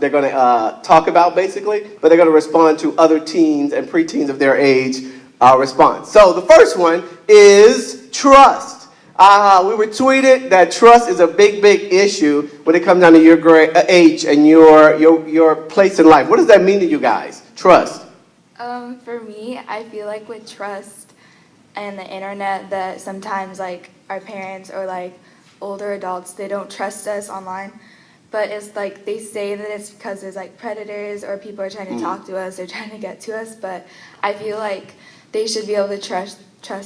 they're going to talk about, basically, but they're going to respond to other teens and preteens of their age response. So the first one is trust. We were tweeted that trust is a big, big issue when it comes down to your age and your place in life. What does that mean to you guys? Trust. For me, I feel like with trust and the internet that sometimes like our parents or like older adults, they don't trust us online. But it's like they say that it's because there's like predators or people are trying to talk to us or trying to get to us. But I feel like they should be able to trust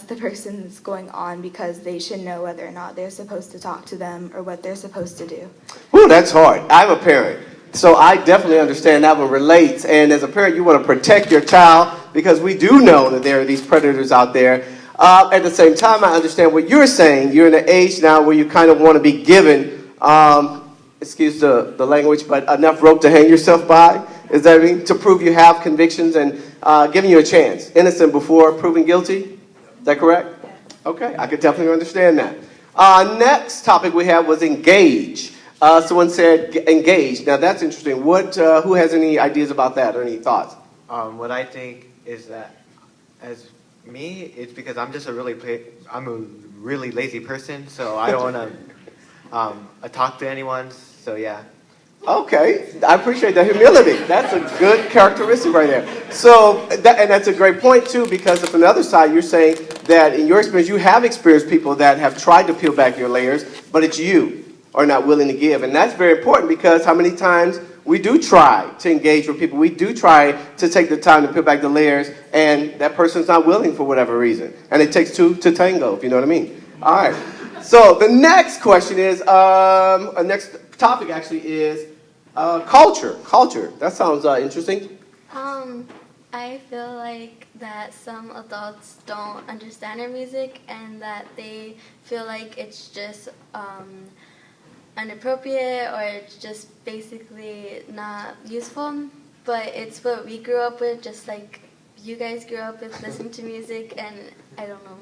the person that's going on because they should know whether or not they're supposed to talk to them or what they're supposed to do. Ooh, that's hard. I'm a parent, so I definitely understand that one relates. And as a parent, you want to protect your child because we do know that there are these predators out there. At the same time, I understand what you're saying. You're in an age now where you kind of want to be given, excuse the language, but enough rope to hang yourself by. Is that what I mean? To prove you have convictions and giving you a chance. Innocent before proven guilty. Is that correct? Okay, I could definitely understand that. Next topic we have was engage. Someone said engage. Now that's interesting. Who has any ideas about that or any thoughts? What I think is that as me, it's because I'm just I'm a really lazy person, so I don't want to talk to anyone. So yeah. Okay, I appreciate that humility. That's a good characteristic right there. So, and that's a great point too, because from the other side, you're saying that in your experience, you have experienced people that have tried to peel back your layers, but it's you are not willing to give. And that's very important because how many times we do try to engage with people, we do try to take the time to peel back the layers, and that person's not willing for whatever reason. And it takes two to tango, if you know what I mean. All right. So the next question is, next topic actually is culture. Culture. That sounds interesting. I feel like that some adults don't understand our music and that they feel like it's just inappropriate or it's just basically not useful. But it's what we grew up with, just like you guys grew up with listening to music, and I don't know.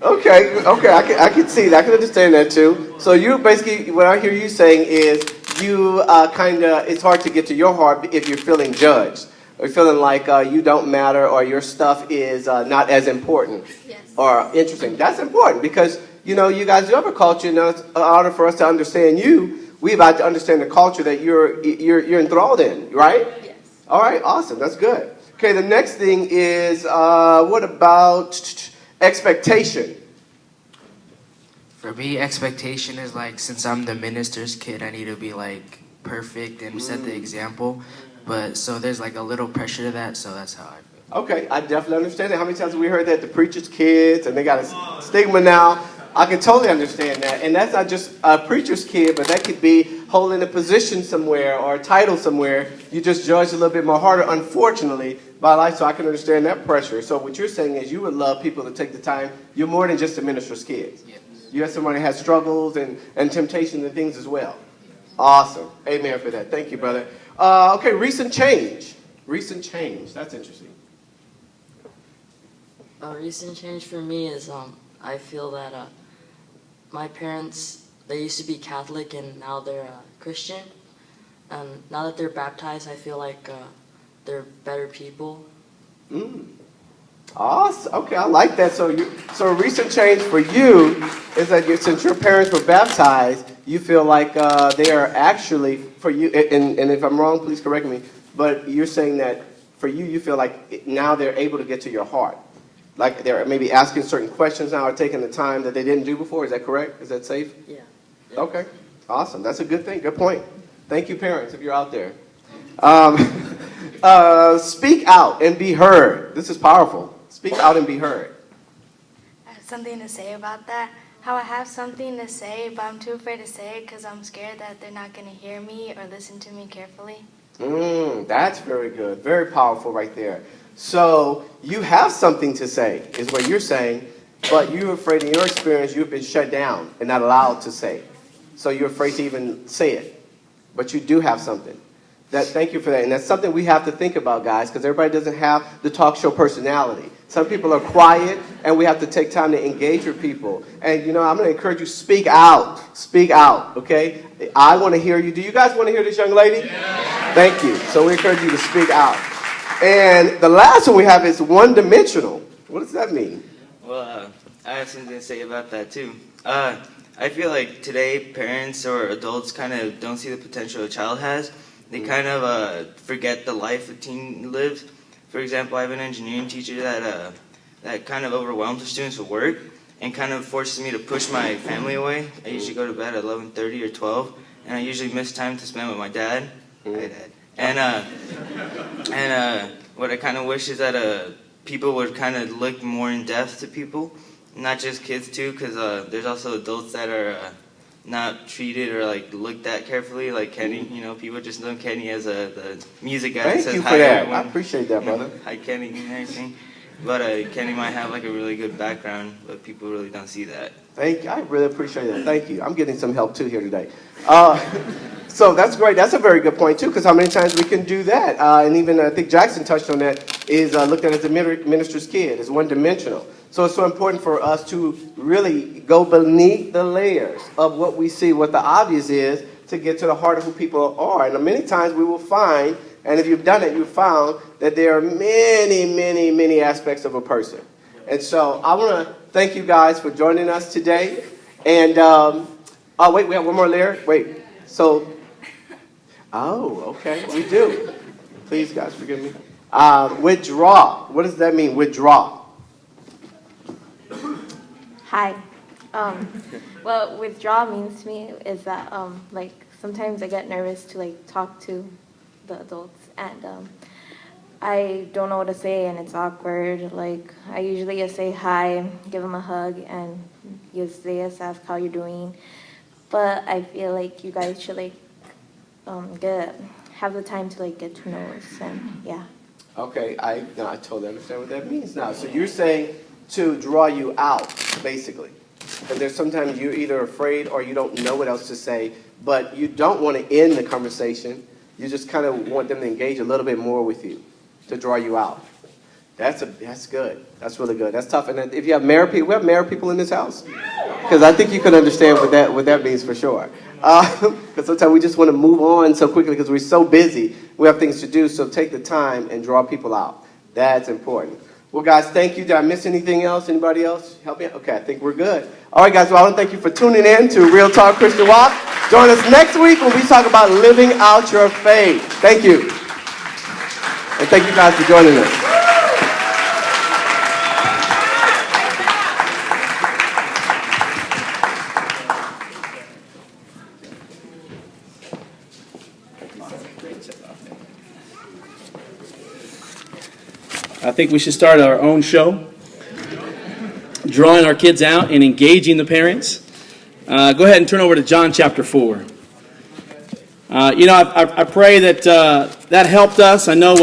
Okay, I can see that. I can understand that too. So you basically, what I hear you saying is you it's hard to get to your heart if you're feeling judged. Or you're feeling like you don't matter or your stuff is not as important. Yes. Or interesting. That's important because, you guys do have a culture, and in order for us to understand you, we've got to understand the culture that you're enthralled in, right? Yes. All right, awesome. That's good. Okay, the next thing is, what about expectation? For me, expectation is like, since I'm the minister's kid, I need to be like perfect and set the example. But so there's like a little pressure to that, so that's how I feel. Okay, I definitely understand that. How many times have we heard that the preacher's kids and they got a stigma now? I can totally understand that. And that's not just a preacher's kid, but that could be holding a position somewhere or a title somewhere. You just judge a little bit more harder, unfortunately, by life, so I can understand that pressure. So what you're saying is you would love people to take the time. You're more than just a minister's kids. Yes. You have somebody that has struggles and temptations and things as well. Awesome. Amen for that. Thank you, brother. Okay, recent change. Recent change. That's interesting. A recent change for me is I feel that my parents, they used to be Catholic and now they're Christian. And now that they're baptized, I feel like they're better people. Awesome. Okay, I like that. So a recent change for you is that since your parents were baptized, you feel like they are actually, for you, and if I'm wrong, please correct me, but you're saying that for you, you feel like now they're able to get to your heart. Like they're maybe asking certain questions now or taking the time that they didn't do before. Is that correct? Is that safe? Yeah. Okay. Awesome. That's a good thing. Good point. Thank you, parents, if you're out there. Speak out and be heard. This is powerful. Speak out and be heard. I have something to say about that. How I have something to say, but I'm too afraid to say it because I'm scared that they're not going to hear me or listen to me carefully. That's very good. Very powerful right there. So you have something to say, is what you're saying, but you're afraid in your experience you've been shut down and not allowed to say. So you're afraid to even say it. But you do have something. Thank you for that. And that's something we have to think about, guys, because everybody doesn't have the talk show personality. Some people are quiet, and we have to take time to engage with people. And, I'm going to encourage you, speak out. Speak out, okay? I want to hear you. Do you guys want to hear this young lady? Yeah. Thank you. So we encourage you to speak out. And the last one we have is one-dimensional. What does that mean? Well, I have something to say about that, too. I feel like today parents or adults kind of don't see the potential a child has. They kind of forget the life a teen lives. For example, I have an engineering teacher that kind of overwhelms the students with work and kind of forces me to push my family away. I usually go to bed at 11:30 or 12, and I usually miss time to spend with my dad. Hi, Dad. And what I kind of wish is that people would kind of look more in depth to people, not just kids too, because there's also adults that are not treated or like looked at carefully, like Kenny. People just know Kenny as the music guy. Thank that says you for hi that. everyone. I appreciate that, brother. Hi, Kenny, and everything. But Kenny might have like a really good background, but people really don't see that. Thank you. I really appreciate that. Thank you. I'm getting some help too here today. So that's great. That's a very good point too, because how many times we can do that? And even I think Jackson touched on that, is looked at as a minister's kid, as one-dimensional. So it's so important for us to really go beneath the layers of what we see, what the obvious is, to get to the heart of who people are. And many times we will find, and if you've done it, you've found that there are many, many, many aspects of a person. And so I want to thank you guys for joining us today. And, wait, we have one more layer. Wait, so, okay, we do. Please, guys, forgive me. Withdraw. What does that mean, withdraw? Hi. Well, withdraw means to me is that, sometimes I get nervous to, talk to the adults, and I don't know what to say, and it's awkward. I usually just say hi, give them a hug, and they just ask how you're doing. But I feel like you guys should, have the time to, get to know us, and, yeah. Okay, I totally understand what that means now. So you're saying to draw you out, basically. And there's sometimes you're either afraid or you don't know what else to say, but you don't want to end the conversation. You just kind of want them to engage a little bit more with you, to draw you out. That's good. That's really good. That's tough. And if you have married people, we have married people in this house, because I think you can understand what that means for sure. Because sometimes we just want to move on so quickly because we're so busy. We have things to do. So take the time and draw people out. That's important. Well, guys, thank you. Did I miss anything else? Anybody else? Help me out? Okay, I think we're good. All right, guys, well, I want to thank you for tuning in to Real Talk Christian Walk. Join us next week when we talk about living out your faith. Thank you. And thank you guys for joining us. I think we should start our own show, drawing our kids out and engaging the parents. Go ahead and turn over to John chapter 4. I pray that that helped us. I know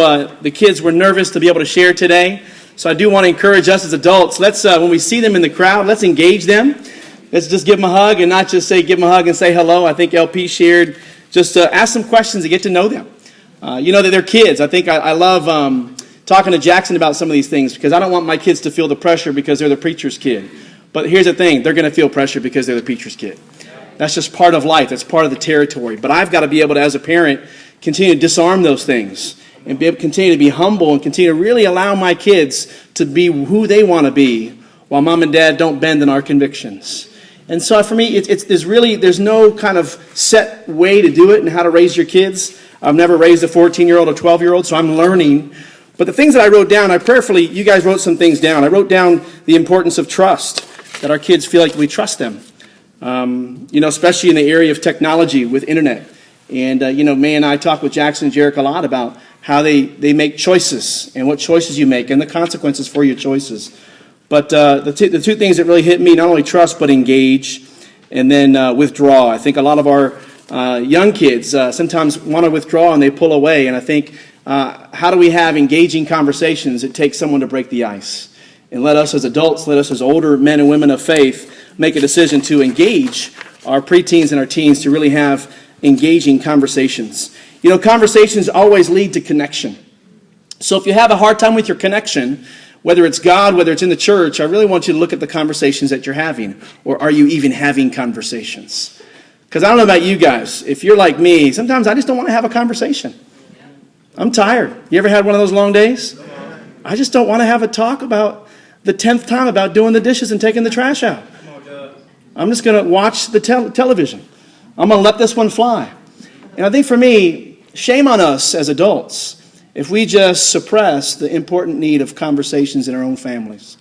the kids were nervous to be able to share today, so I do want to encourage us as adults. Let's, when we see them in the crowd, let's engage them. Let's just give them a hug and not just say give them a hug and say hello. I think LP shared, just ask some questions to get to know them. That they're kids. I think I love talking to Jackson about some of these things, because I don't want my kids to feel the pressure because they're the preacher's kid. But here's the thing, they're going to feel pressure because they're the preacher's kid. That's just part of life. That's part of the territory. But I've got to be able to, as a parent, continue to disarm those things and continue to be humble and continue to really allow my kids to be who they want to be while mom and dad don't bend in our convictions. And so for me, there's no kind of set way to do it and how to raise your kids. I've never raised a 14-year-old or 12-year-old, so I'm learning. But the things that I wrote down, you guys wrote some things down. I wrote down the importance of trust, that our kids feel like we trust them. Especially in the area of technology with internet. And, May and I talk with Jackson and Jarek a lot about how they make choices and what choices you make and the consequences for your choices. But the two things that really hit me, not only trust but engage and then withdraw. I think a lot of our young kids sometimes want to withdraw and they pull away. And I think how do we have engaging conversations? It takes someone to break the ice. And let us as adults, let us as older men and women of faith make a decision to engage our preteens and our teens to really have engaging conversations. Conversations always lead to connection. So if you have a hard time with your connection, Whether it's God, whether it's in the church, I really want you to look at the conversations that you're having. Or are you even having conversations? Because I don't know about you guys. If you're like me, sometimes I just don't want to have a conversation. I'm tired. You ever had one of those long days? I just don't want to have a talk about the 10th time about doing the dishes and taking the trash out. I'm just going to watch the television. I'm going to let this one fly. And I think for me, shame on us as adults if we just suppress the important need of conversations in our own families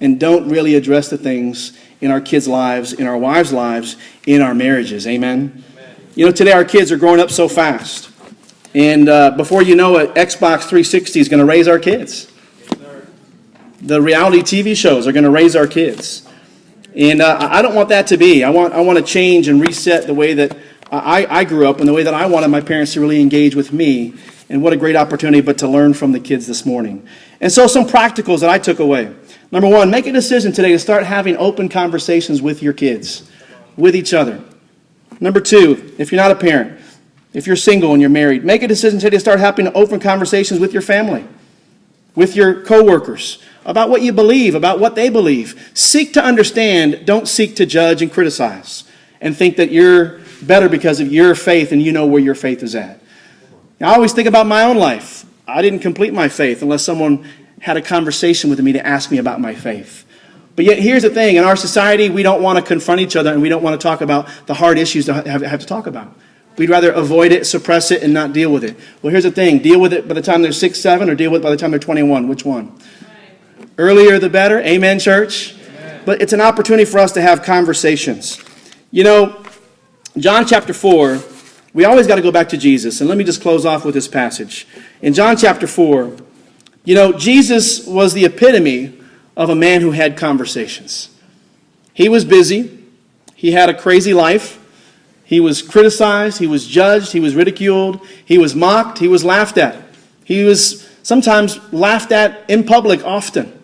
and don't really address the things in our kids' lives, in our wives' lives, in our marriages. Amen? You know, today our kids are growing up so fast. And before you know it, Xbox 360 is going to raise our kids. The reality TV shows are going to raise our kids. And I don't want that to be. I want to change and reset the way that I grew up and the way that I wanted my parents to really engage with me. And what a great opportunity, but to learn from the kids this morning. And so some practicals that I took away. Number one, make a decision today to start having open conversations with your kids, with each other. Number two, if you're not a parent, if you're single and you're married, make a decision today to start having open conversations with your family, with your coworkers, about what you believe, about what they believe. Seek to understand, don't seek to judge and criticize, and think that you're better because of your faith and you know where your faith is at. Now, I always think about my own life. I didn't complete my faith unless someone had a conversation with me to ask me about my faith. But yet, here's the thing. In our society, we don't want to confront each other and we don't want to talk about the hard issues to have to talk about. We'd rather avoid it, suppress it, and not deal with it. Well, here's the thing. Deal with it by the time they're 6, 7, or deal with it by the time they're 21. Which one? Earlier the better. Amen, church? Amen. But it's an opportunity for us to have conversations. You know, John chapter 4, we always got to go back to Jesus. And let me just close off with this passage. In John chapter 4, you know, Jesus was the epitome of a man who had conversations. He was busy. He had a crazy life. He was criticized. He was judged. He was ridiculed. He was mocked. He was laughed at. He was sometimes laughed at in public often.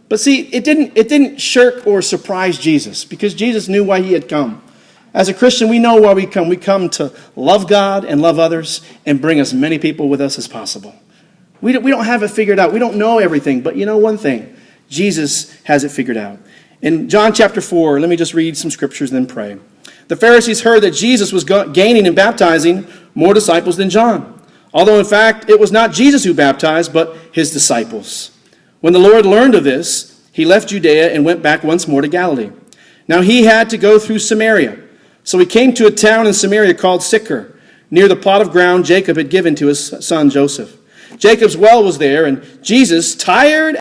But see, it didn't shirk or surprise Jesus because Jesus knew why he had come. As a Christian, we know why we come. We come to love God and love others and bring as many people with us as possible. We don't have it figured out. We don't know everything. But you know one thing. Jesus has it figured out. In John chapter 4, let me just read some scriptures and then pray. The Pharisees heard that Jesus was gaining and baptizing more disciples than John. Although in fact, it was not Jesus who baptized, but his disciples. When the Lord learned of this, he left Judea and went back once more to Galilee. Now he had to go through Samaria. So he came to a town in Samaria called Sychar, near the plot of ground Jacob had given to his son Joseph. Jacob's well was there, and Jesus, tired